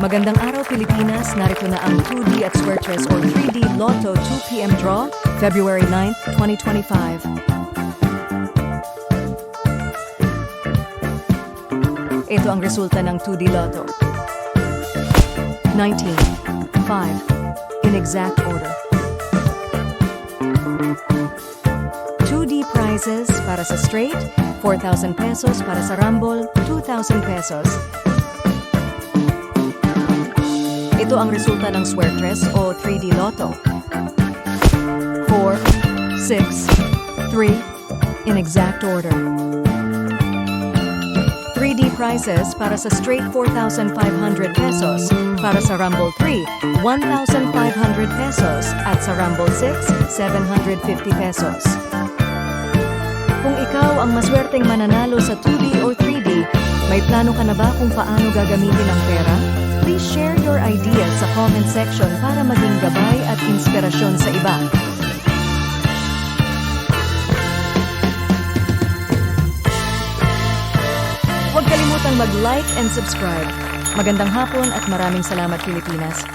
Magandang araw Pilipinas, narito na ang 2D at Square Chess or 3D Lotto 2 PM draw, February 9, 2025. Ito ang resulta ng 2D Lotto. 19, 5, in exact order. 2D prizes para sa straight, 4,000 pesos para sa rumble, 2,000 pesos. Ito ang resulta ng Square Chess o 3D Lotto. 4, 6, 3, in exact order. 3D prizes para sa straight 4,500 pesos, para sa rumble 3, 1,500 pesos, at sa rumble 6, 750 pesos. Kung ikaw ang maswerteng mananalo sa 2D or 3D, may plano ka na ba kung paano gagamitin ang pera? Please share your ideas sa comment section para maging gabay at inspirasyon sa iba. Huwag kalimutang mag-like and subscribe. Magandang hapon at maraming salamat Pilipinas.